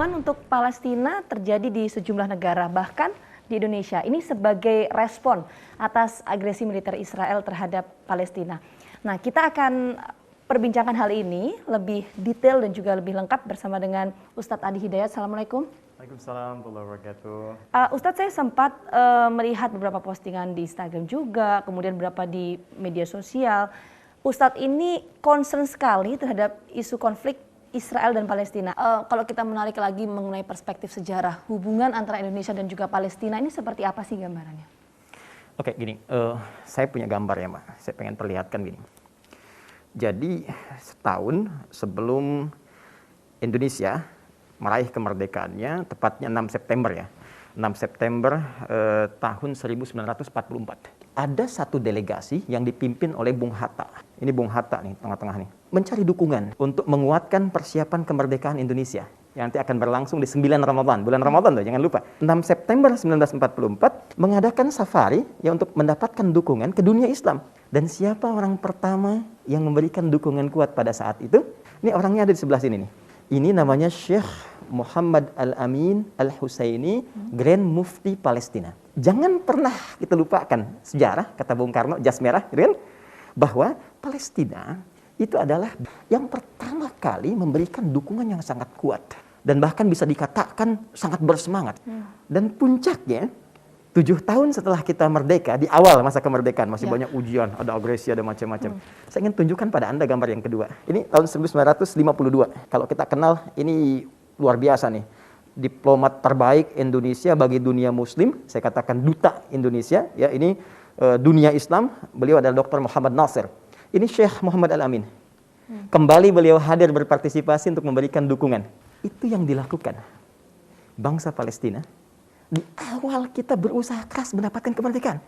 Serangan untuk Palestina terjadi di sejumlah negara, bahkan di Indonesia. Ini sebagai respon atas agresi militer Israel terhadap Palestina. Nah, kita akan perbincangkan hal ini lebih detail dan juga lebih lengkap bersama dengan Ustadz Adi Hidayat. Assalamualaikum. Waalaikumsalam warahmatullahi wabarakatuh. Ustadz, saya sempat melihat beberapa postingan di Instagram juga, kemudian beberapa di media sosial. Ustadz ini concern sekali terhadap isu konflik Israel dan Palestina. Kalau kita menarik lagi mengenai perspektif sejarah, hubungan antara Indonesia dan juga Palestina ini seperti apa sih gambarannya? Oke, gini, saya punya gambar ya, Mbak. Saya pengen perlihatkan gini. Jadi setahun sebelum Indonesia meraih kemerdekaannya, tepatnya 6 September ya. 6 September tahun 1944. Ada satu delegasi yang dipimpin oleh Bung Hatta. Ini Bung Hatta nih, tengah-tengah nih. Mencari dukungan untuk menguatkan persiapan kemerdekaan Indonesia. Yang nanti akan berlangsung di 9 Ramadan. Bulan Ramadan loh, jangan lupa. 6 September 1944 mengadakan safari yang untuk mendapatkan dukungan ke dunia Islam. Dan siapa orang pertama yang memberikan dukungan kuat pada saat itu? Ini orangnya ada di sebelah sini nih. Ini namanya Syekh Muhammad Al-Amin Al-Husaini, Grand Mufti Palestina. Jangan pernah kita lupakan sejarah, kata Bung Karno, jas merah, gitu kan? Bahwa Palestina itu adalah yang pertama kali memberikan dukungan yang sangat kuat. Dan bahkan bisa dikatakan sangat bersemangat. Dan puncaknya, 7 tahun setelah kita merdeka, di awal masa kemerdekaan, masih banyak ujian, ada agresi, ada macam-macam. Saya ingin tunjukkan pada Anda gambar yang kedua. Ini tahun 1952. Kalau kita kenal, ini luar biasa nih. Diplomat terbaik Indonesia bagi dunia muslim, saya katakan duta Indonesia, ya ini dunia Islam, beliau adalah Dr. Muhammad Nasir. Ini Syekh Muhammad Al-Amin. Kembali beliau hadir berpartisipasi untuk memberikan dukungan. Itu yang dilakukan bangsa Palestina. Di awal kita berusaha keras mendapatkan kemerdekaan.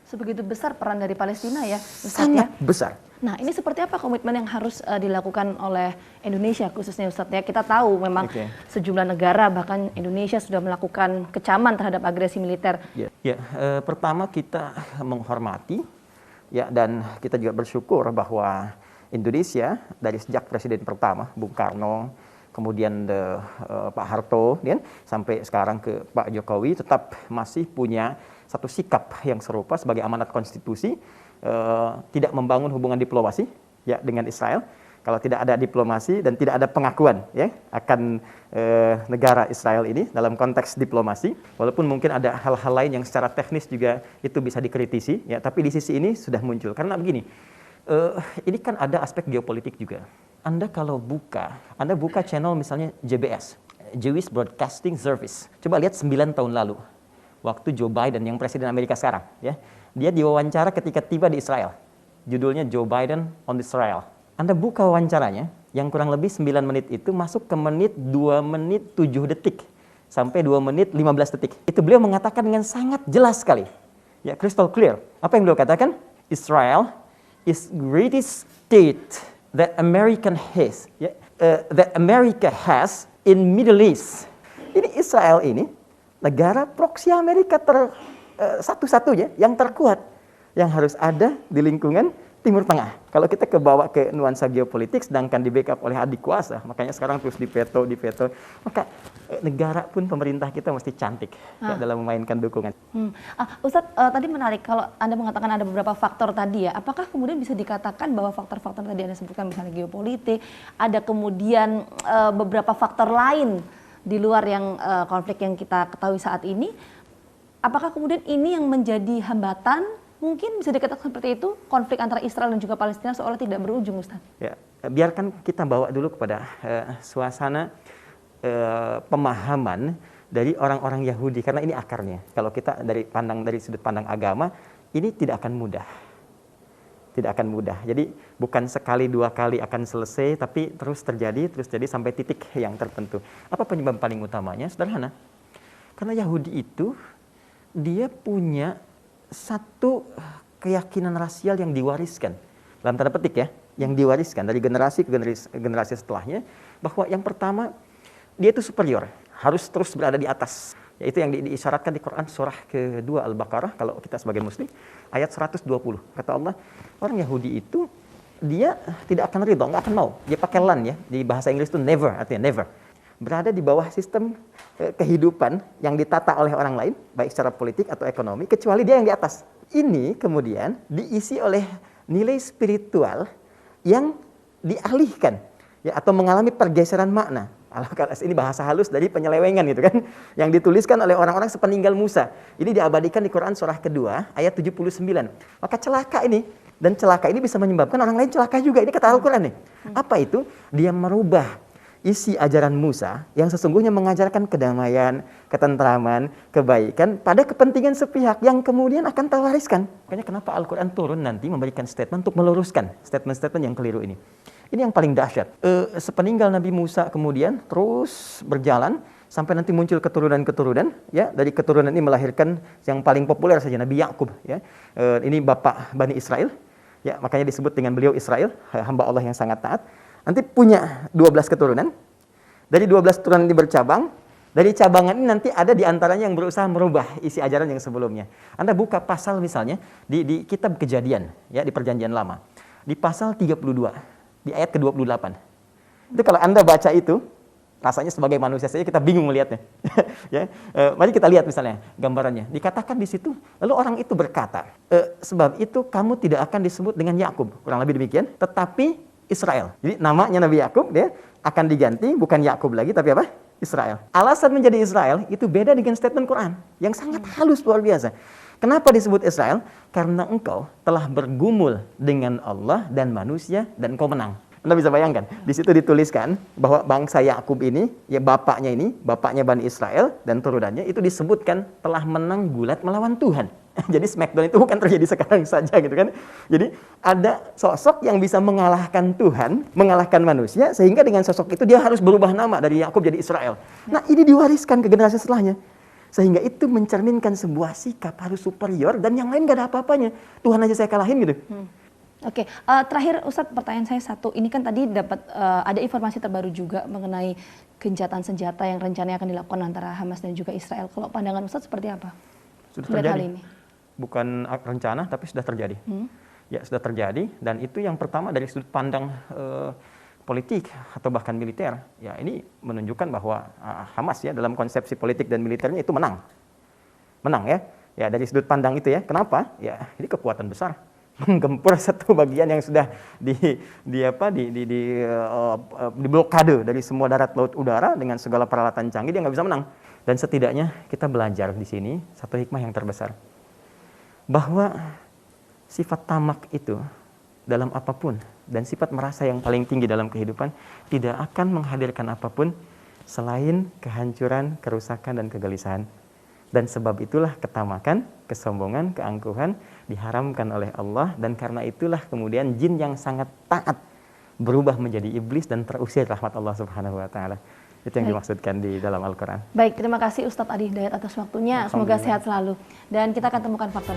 Sebegitu besar peran dari Palestina ya, Ustadz, sangat ya? Besar. Nah, ini seperti apa komitmen yang harus dilakukan oleh Indonesia khususnya, Ustadz, ya? Kita tahu memang sejumlah negara, bahkan Indonesia sudah melakukan kecaman terhadap agresi militer. Pertama kita menghormati, ya, dan kita juga bersyukur bahwa Indonesia dari sejak presiden pertama Bung Karno, kemudian Pak Harto, ya, sampai sekarang ke Pak Jokowi tetap masih punya satu sikap yang serupa sebagai amanat konstitusi, tidak membangun hubungan diplomasi ya dengan Israel. Kalau tidak ada diplomasi dan tidak ada pengakuan ya akan negara Israel ini dalam konteks diplomasi, walaupun mungkin ada hal-hal lain yang secara teknis juga itu bisa dikritisi ya, tapi di sisi ini sudah muncul karena begini, ini kan ada aspek geopolitik juga. Anda buka channel misalnya JBS, Jewish Broadcasting Service. Coba lihat 9 tahun lalu, waktu Joe Biden yang presiden Amerika sekarang, ya, dia diwawancara ketika tiba di Israel. Judulnya Joe Biden on Israel. Anda buka wawancaranya, yang kurang lebih 9 menit itu masuk ke menit 2 menit 7 detik sampai 2 menit 15 detik. Itu beliau mengatakan dengan sangat jelas sekali, ya, crystal clear. Apa yang beliau katakan? Israel is greatest state that America has in Middle East. Ini Israel ini negara proksi Amerika satu-satunya yang terkuat yang harus ada di lingkungan Timur Tengah. Kalau kita kebawa ke nuansa geopolitik, sedangkan di backup oleh adik kuasa, makanya sekarang terus diveto, maka negara pun pemerintah kita mesti cantik ya, dalam memainkan dukungan. Ustadz, tadi menarik kalau Anda mengatakan ada beberapa faktor tadi ya, apakah kemudian bisa dikatakan bahwa faktor-faktor tadi Anda sebutkan misalnya geopolitik, ada kemudian beberapa faktor lain di luar yang konflik yang kita ketahui saat ini, apakah kemudian ini yang menjadi hambatan? Mungkin bisa dikatakan seperti itu, konflik antara Israel dan juga Palestina seolah tidak berujung, Ustaz. Ya, biarkan kita bawa dulu kepada suasana pemahaman dari orang-orang Yahudi, karena ini akarnya. Kalau kita dari sudut pandang agama, ini tidak akan mudah. Tidak akan mudah. Jadi bukan sekali 2 kali akan selesai, tapi terus terjadi sampai titik yang tertentu. Apa penyebab paling utamanya? Sederhana. Karena Yahudi itu, dia punya satu keyakinan rasial yang diwariskan, dalam tanda petik ya, yang diwariskan dari generasi ke generasi setelahnya, bahwa yang pertama, dia itu superior, harus terus berada di atas. Yaitu yang diisyaratkan di Quran surah kedua Al-Baqarah, kalau kita sebagai muslim, ayat 120. Kata Allah, orang Yahudi itu, dia tidak akan ridho, nggak akan mau. Dia pakai lan ya, di bahasa Inggris itu never, artinya never. berada di bawah sistem kehidupan yang ditata oleh orang lain, baik secara politik atau ekonomi, kecuali dia yang di atas. Ini kemudian diisi oleh nilai spiritual yang dialihkan, ya, atau mengalami pergeseran makna. Ini bahasa halus dari penyelewengan gitu kan, yang dituliskan oleh orang-orang sepeninggal Musa. Ini diabadikan di Quran surah kedua ayat 79. Maka celaka ini, dan celaka ini bisa menyebabkan orang lain celaka juga. Ini kata Al-Quran nih. Apa itu? Dia merubah isi ajaran Musa yang sesungguhnya mengajarkan kedamaian, ketentraman, kebaikan pada kepentingan sepihak yang kemudian akan terwariskan. Makanya kenapa Al-Quran turun nanti memberikan statement untuk meluruskan statement-statement yang keliru ini. Ini yang paling dahsyat. Sepeninggal Nabi Musa kemudian terus berjalan sampai nanti muncul keturunan-keturunan, ya, dari keturunan ini melahirkan yang paling populer saja Nabi Yakub, ya. Ini bapak Bani Israel, ya, makanya disebut dengan beliau Israel, hamba Allah yang sangat taat. Nanti punya 12 keturunan. Dari 12 keturunan ini bercabang. Dari cabangan ini nanti ada di antaranya yang berusaha merubah isi ajaran yang sebelumnya. Anda buka pasal misalnya di kitab Kejadian, ya, di Perjanjian Lama. Di pasal 32. Di ayat ke-28. Itu kalau Anda baca itu, rasanya sebagai manusia saja kita bingung melihatnya. Ya, mari kita lihat misalnya gambarannya. Dikatakan di situ, lalu orang itu berkata, sebab itu kamu tidak akan disebut dengan Yakub, kurang lebih demikian, tetapi Israel. Jadi namanya Nabi Yakub dia akan diganti bukan Yakub lagi tapi apa? Israel. Alasan menjadi Israel itu beda dengan statement Quran yang sangat halus luar biasa. Kenapa disebut Israel? Karena engkau telah bergumul dengan Allah dan manusia dan engkau menang. Anda bisa bayangkan, di situ dituliskan bahwa bangsa Yakub ini, ya bapaknya Bani Israel dan turunannya itu disebutkan telah menang gulat melawan Tuhan. Jadi Smackdown itu bukan terjadi sekarang saja gitu kan. Jadi ada sosok yang bisa mengalahkan Tuhan, mengalahkan manusia, sehingga dengan sosok itu dia harus berubah nama dari Yakub jadi Israel. Nah, ini diwariskan ke generasi setelahnya. Sehingga itu mencerminkan sebuah sikap harus superior dan yang lain gak ada apa-apanya. Tuhan aja saya kalahin gitu. Oke, terakhir Ustadz, pertanyaan saya satu. Ini kan tadi dapat ada informasi terbaru juga mengenai gencatan senjata yang rencananya akan dilakukan antara Hamas dan juga Israel. Kalau pandangan Ustadz seperti apa? Sudah terjadi. Hal ini? Bukan rencana, tapi sudah terjadi. Ya, sudah terjadi. Dan itu yang pertama dari sudut pandang politik atau bahkan militer, ya ini menunjukkan bahwa Hamas ya dalam konsepsi politik dan militernya itu menang ya, ya dari sudut pandang itu ya. Kenapa? Ya ini kekuatan besar menggempur satu bagian yang sudah diblokade dari semua darat, laut, udara dengan segala peralatan canggih, dia nggak bisa menang. Dan setidaknya kita belajar di sini satu hikmah yang terbesar, bahwa sifat tamak itu dalam apapun dan sifat merasa yang paling tinggi dalam kehidupan tidak akan menghadirkan apapun selain kehancuran, kerusakan, dan kegelisahan. Dan sebab itulah ketamakan, kesombongan, keangkuhan diharamkan oleh Allah, dan karena itulah kemudian jin yang sangat taat berubah menjadi iblis dan terusir rahmat Allah Subhanahu wa taala. Itu yang dimaksudkan di dalam Al-Quran. Baik, terima kasih Ustadz Adi Hidayat atas waktunya. Semoga sehat selalu. Dan kita akan temukan faktor